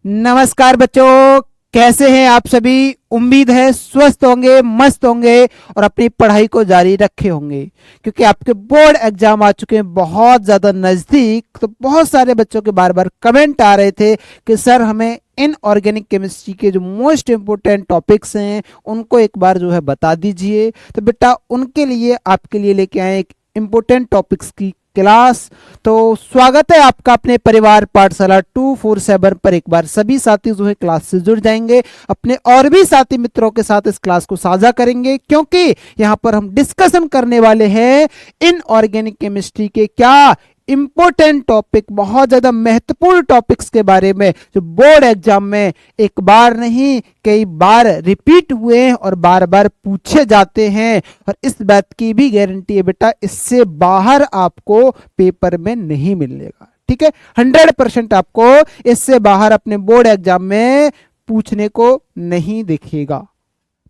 नमस्कार बच्चों, कैसे हैं आप सभी। उम्मीद है स्वस्थ होंगे, मस्त होंगे और अपनी पढ़ाई को जारी रखे होंगे, क्योंकि आपके बोर्ड एग्जाम आ चुके हैं बहुत ज़्यादा नज़दीक। तो बहुत सारे बच्चों के बार बार कमेंट आ रहे थे कि सर हमें इनऑर्गेनिक केमिस्ट्री के जो मोस्ट इम्पोर्टेंट टॉपिक्स हैं उनको एक बार जो है बता दीजिए। तो बेटा उनके लिए आपके लिए लेके आए एक इम्पोर्टेंट टॉपिक्स की क्लास। तो स्वागत है आपका अपने परिवार पाठशाला 247 पर। एक बार सभी साथी जो है क्लास से जुड़ जाएंगे, अपने और भी साथी मित्रों के साथ इस क्लास को साझा करेंगे, क्योंकि यहां पर हम डिस्कशन करने वाले हैं इनऑर्गेनिक केमिस्ट्री के क्या इंपॉर्टेंट टॉपिक, बहुत ज्यादा महत्वपूर्ण टॉपिक्स के बारे में जो बोर्ड एग्जाम में एक बार नहीं कई बार रिपीट हुए हैं और बार बार पूछे जाते हैं। और इस बात की भी गारंटी है बेटा, इससे बाहर आपको पेपर में नहीं मिलेगा। ठीक है, 100% आपको इससे बाहर अपने बोर्ड एग्जाम में पूछने को नहीं दिखेगा।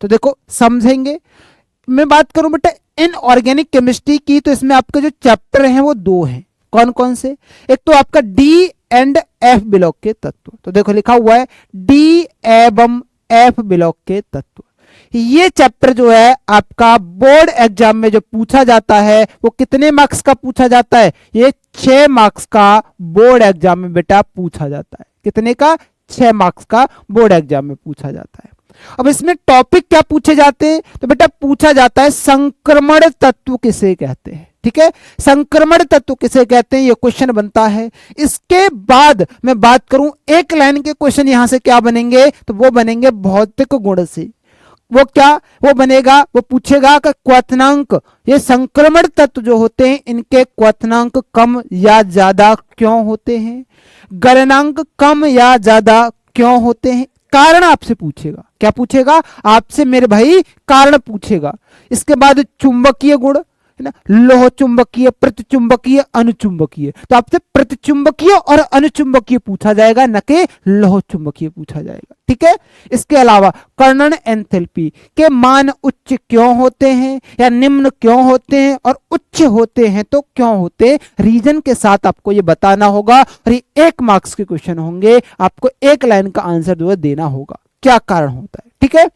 तो देखो समझेंगे। मैं बात करूं बेटा इनऑर्गेनिक केमिस्ट्री की, तो इसमें आपके जो चैप्टर हैं वो दो हैं। कौन कौन से? एक तो आपका डी एंड एफ ब्लॉक के तत्व। तो देखो लिखा हुआ है डी एवं एफ ब्लॉक के तत्व। ये चैप्टर जो है आपका बोर्ड एग्जाम में जो पूछा जाता है वो कितने मार्क्स का पूछा जाता है? ये 6 मार्क्स का बोर्ड एग्जाम में बेटा पूछा जाता है। कितने का? 6 मार्क्स का बोर्ड एग्जाम में पूछा जाता है। अब इसमें टॉपिक क्या पूछे जाते हैं? तो बेटा पूछा जाता है संक्रमण तत्व किसे कहते हैं। ठीक है, संक्रमण तत्व किसे कहते हैं, ये क्वेश्चन बनता है। इसके बाद मैं बात करूं एक लाइन के क्वेश्चन यहां से क्या बनेंगे, तो वो बनेंगे भौतिक गुण से। वो क्या वो बनेगा, वो पूछेगा कि क्वथनांक, ये संक्रमण तत्व जो होते हैं इनके क्वथनांक कम या ज्यादा क्यों होते हैं, गलनांक कम या ज्यादा क्यों होते हैं। कारण आपसे पूछेगा। क्या पूछेगा? आपसे मेरे भाई कारण पूछेगा। इसके बाद चुंबकीय गुण है ना, लोह चुंबकीय, प्रतिचुंबकीय, अनुचुंबकीय। तो आपसे प्रतिचुंबकीय और अनुचुंबकीय पूछा जाएगा, न कि लोह चुंबकीय पूछा जाएगा। ठीक है, इसके अलावा कर्णन एंथैल्पी के मान उच्च क्यों होते हैं या निम्न क्यों होते हैं, और उच्च होते हैं तो क्यों होते हैं, रीजन के साथ आपको ये बताना होगा। और ये 1 मार्क्स के क्वेश्चन होंगे, आपको 1 लाइन का आंसर जो है देना होगा, क्या कारण होता है। ठीक है,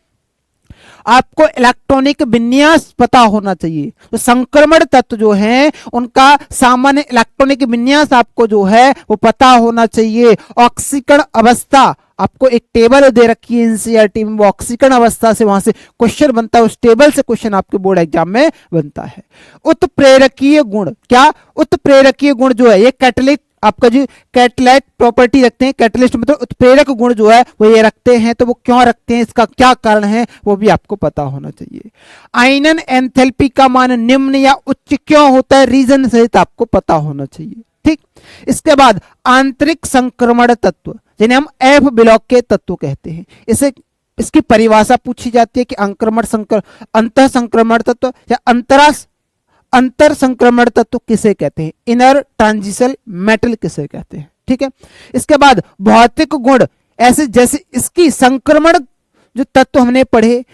आपको इलेक्ट्रॉनिक विन्यास पता होना चाहिए। तो संक्रमण तत्व जो है उनका सामान्य इलेक्ट्रॉनिक विन्यास आपको जो है वो पता होना चाहिए। ऑक्सीकरण अवस्था आपको एक टेबल दे रखी है एनसीईआरटी में, वो ऑक्सीकरण अवस्था से वहां से क्वेश्चन बनता है, उस टेबल से क्वेश्चन आपके बोर्ड एग्जाम में बनता है। उत्प्रेरकीय गुण, क्या उत्प्रेरकीय गुण जो है ये कैटलिस्ट, आपका जो कैटलाइट प्रॉपर्टी रखते हैं, कैटलिस्ट मतलब उत्प्रेरक गुण जो है वो ये रखते हैं, तो वो क्यों रखते हैं, इसका क्या कारण है, वो भी आपको पता होना चाहिए। आयनन एंथैल्पी का मान निम्न या उच्च क्यों होता है, रीजन सहित आपको पता होना चाहिए। ठीक, इसके बाद आंतरिक संक्रमण तत्व जिन्हें हम एफ ब्लॉक के तत्व कहते हैं, इसे इसकी परिभाषा पूछी जाती है कि अंतः संक्रमण तत्व या अंतर संक्रमण तत्व किसे कहते हैं, इनर ट्रांजिशन मेटल किसे कहते हैं। ठीक है, इसके बाद भौतिक गुण, ऐसे जैसे इसकी संक्रमण जो तत्व हमने पढ़े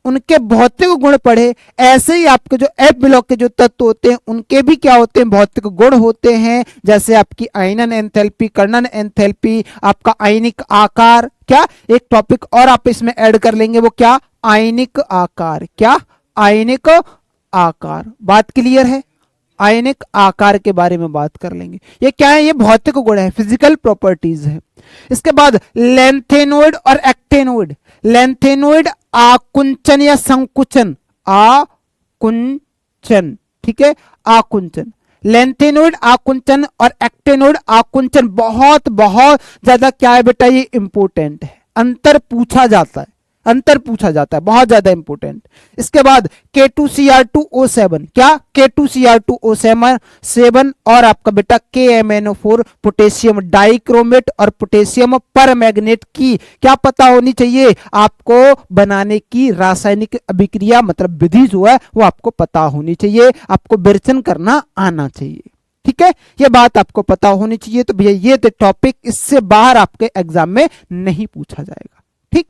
उनके भौतिक गुण पढ़े, ऐसे ही आपके जो एफ ब्लॉक के जो तत्व होते हैं उनके भी क्या होते हैं, भौतिक गुण होते हैं। जैसे आपकी आयनन एंथैल्पी, कर्णन एंथैल्पी, आपका आयनिक आकार, क्या एक टॉपिक और आप इसमें ऐड कर लेंगे, वो क्या आयनिक आकार, क्या आयनिक आकार। बात क्लियर है? आयनिक आकार के बारे में बात कर लेंगे। ये क्या है, ये भौतिक गुण है, फिजिकल प्रॉपर्टीज है। इसके बाद लेंथेनोइड और एक्टेनोइड। लेंथेनोइड आकुंचन या संकुचन, आकुंचन। ठीक है, आकुंचन, लेंथेनोइड आकुंचन और एक्टेनोइड आकुंचन। बहुत बहुत ज्यादा क्या है बेटा, ये इंपोर्टेंट है, अंतर पूछा जाता है, अंतर पूछा जाता है, बहुत ज्यादा इंपोर्टेंट। इसके बाद K2Cr2O7, क्या K2Cr2O7 और आपका बेटा KMnO4 पोटेशियम डाइक्रोमेट और पोटेशियम परमैंगनेट की क्या पता होनी चाहिए आपको, बनाने की रासायनिक अभिक्रिया मतलब विधि जो है वो आपको पता होनी चाहिए, आपको विरेचन करना आना चाहिए। ठीक है, ये बात आपको पता होनी चाहिए। तो भैया ये टॉपिक इससे बाहर आपके एग्जाम में नहीं पूछा जाएगा। ठीक,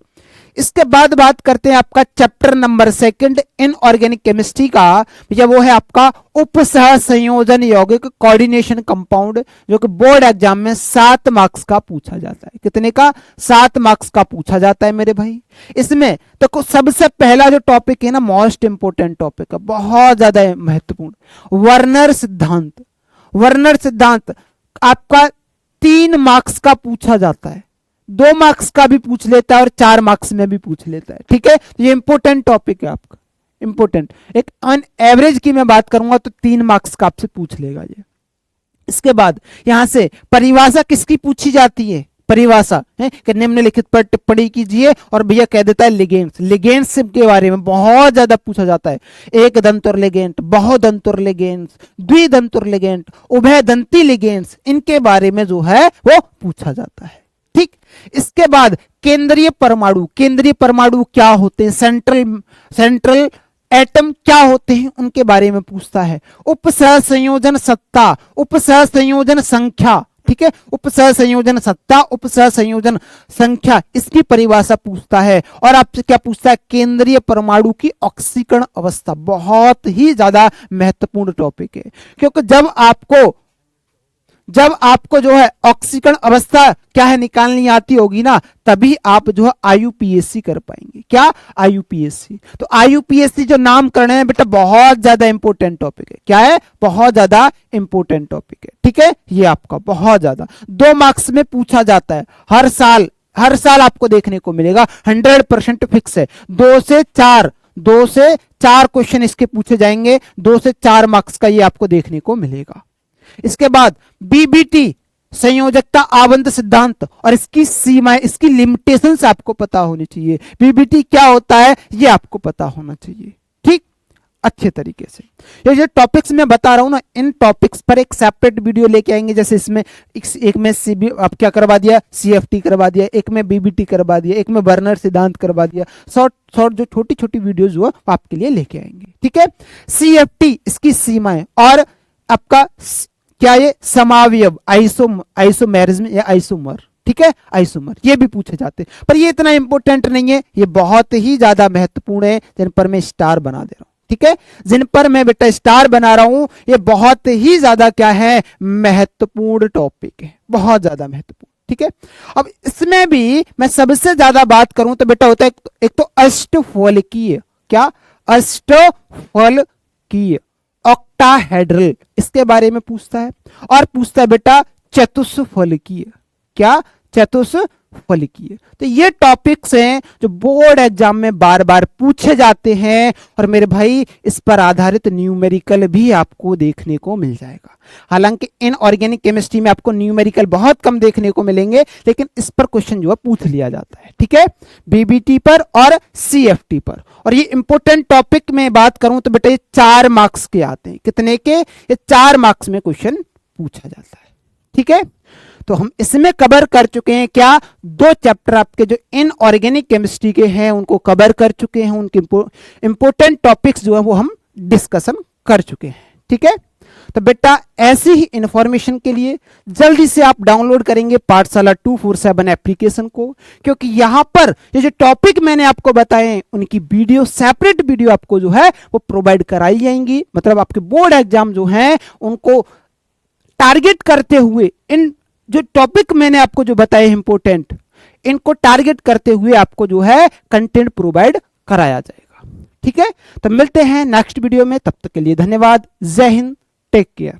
इसके बाद बात करते हैं आपका चैप्टर नंबर 2 इनऑर्गेनिक केमिस्ट्री का, भैया वो है आपका उपसह संयोजन यौगिक कोऑर्डिनेशन कंपाउंड, जो कि बोर्ड एग्जाम में 7 मार्क्स का पूछा जाता है। कितने का? 7 मार्क्स का पूछा जाता है मेरे भाई। इसमें तो सबसे पहला जो टॉपिक है ना, मोस्ट इंपोर्टेंट टॉपिक है, बहुत ज्यादा महत्वपूर्ण, वर्नर सिद्धांत। वर्नर सिद्धांत आपका 3 मार्क्स का पूछा जाता है, 2 मार्क्स का भी पूछ लेता है और 4 मार्क्स में भी पूछ लेता है। ठीक है, ये इंपोर्टेंट टॉपिक है आपका, इंपोर्टेंट। एक ऑन एवरेज की मैं बात करूंगा तो 3 मार्क्स का आपसे पूछ लेगा ये। इसके बाद यहां से परिभाषा किसकी पूछी जाती है? परिभाषा है कि निम्नलिखित पर टिप्पणी कीजिए, और भैया कह देता है लिगेंड्स। लिगेंड्स के बारे में बहुत ज्यादा पूछा जाता है। एक दंतुर लिगेंड, बहुदंतुर लिगेंड्स, द्विदंतुर लिगेंड, उभय दंती लिगेंड्स, इनके बारे में जो है वो पूछा जाता है। ठीक, इसके बाद केंद्रीय परमाणु। केंद्रीय परमाणु क्या होते हैं? सेंट्रल एटम क्या होते हैं, उनके बारे में पूछता है। उपसह संयोजन सत्ता, उपसह संयोजन संख्या, ठीक है, उपसह संयोजन सत्ता, उपसह संयोजन संख्या, इसकी परिभाषा पूछता है। और आपसे क्या पूछता है? केंद्रीय परमाणु की ऑक्सीकरण अवस्था। बहुत ही ज्यादा महत्वपूर्ण टॉपिक है, क्योंकि जब आपको जो है ऑक्सीकरण अवस्था क्या है निकालनी आती होगी ना, तभी आप जो है आईयूपीएससी कर पाएंगे। क्या? आईयूपीएससी। तो आईयूपीएससी जो नामकरण है बेटा, बहुत ज्यादा इंपॉर्टेंट टॉपिक है। क्या है? बहुत ज्यादा इंपॉर्टेंट टॉपिक है। ठीक है, ये आपका बहुत ज्यादा 2 मार्क्स में पूछा जाता है हर साल आपको देखने को मिलेगा, 100% फिक्स है। 2 से 4 क्वेश्चन इसके पूछे जाएंगे, 2 से 4 मार्क्स का ये आपको देखने को मिलेगा। इसके बाद बीबीटी, संयोजकता आबंध सिद्धांत, और इसकी सीमाएं, इसकी लिमिटेशंस आपको पता होनी चाहिए। बीबीटी क्या होता है ये आपको पता होना चाहिए। ठीक, अच्छे तरीके से ये जो टॉपिक्स मैं बता रहा हूं ना, इन टॉपिक्स पर एक सेपरेट वीडियो लेके आएंगे। जैसे इसमें एक में सीबी आप क्या करवा दिया, सीएफटी करवा दिया, एक में बीबीटी करवा दिया, एक में वर्नर सिद्धांत करवा दिया। शॉर्ट जो छोटी छोटी वीडियोज हुआ आपके लिए लेके आएंगे। ठीक है, सीएफटी, इसकी सीमाएं, और आपका क्या ये समावयव, आइसोमेरिज्म या आइसोमर। ठीक है, आइसोमर, ये भी पूछे जाते हैं, पर ये इतना इंपॉर्टेंट नहीं है। ये बहुत ही ज्यादा महत्वपूर्ण है, जिन पर मैं स्टार बना दे रहा हूं। ठीक है, जिन पर मैं बेटा स्टार बना रहा हूं, ये बहुत ही ज्यादा क्या है, महत्वपूर्ण टॉपिक है, बहुत ज्यादा महत्वपूर्ण। ठीक है, अब इसमें भी मैं सबसे ज्यादा बात करूं तो बेटा होता है एक तो अष्टफलकीय। क्या? अष्टफलकीय, ऑक्टाहेड्रल, इसके बारे में पूछता है। और पूछता है बेटा चतुष्फलकीय। क्या? चतुष्फलकीय। तो ये टॉपिक्स हैं जो बोर्ड एग्जाम में बार बार पूछे जाते हैं, और मेरे भाई इस पर आधारित न्यूमेरिकल भी आपको देखने को मिल जाएगा। हालांकि इनऑर्गेनिक केमिस्ट्री में आपको न्यूमेरिकल बहुत कम देखने को मिलेंगे, लेकिन इस पर क्वेश्चन जो है पूछ लिया जाता है। ठीक है, बीबीटी पर और सीएफटी पर। और ये इंपॉर्टेंट टॉपिक में बात करूं तो बेटा ये 4 मार्क्स के आते हैं। कितने के? ये 4 मार्क्स में क्वेश्चन पूछा जाता है। ठीक है, तो हम इसमें कवर कर चुके हैं क्या, 2 चैप्टर आपके जो इनऑर्गेनिक केमिस्ट्री के हैं उनको कवर कर चुके हैं। उनके इंपॉर्टेंट टॉपिक्स जो है वो हम डिस्कशन कर चुके हैं। ठीक है, तो बेटा ऐसी ही इंफॉर्मेशन के लिए जल्दी से आप डाउनलोड करेंगे पाठशाला 247 एप्लीकेशन को, क्योंकि यहां पर ये जो टॉपिक मैंने आपको बताए उनकी वीडियो, सेपरेट वीडियो आपको जो है वो प्रोवाइड कराई जाएंगी। मतलब आपके बोर्ड एग्जाम जो है उनको टारगेट करते हुए, इन जो टॉपिक मैंने आपको जो बताए इंपॉर्टेंट, इनको टारगेट करते हुए आपको जो है कंटेंट प्रोवाइड कराया जाएगा। ठीक है, तो मिलते हैं नेक्स्ट वीडियो में, तब तक के लिए धन्यवाद। जय हिंद, टेक केयर।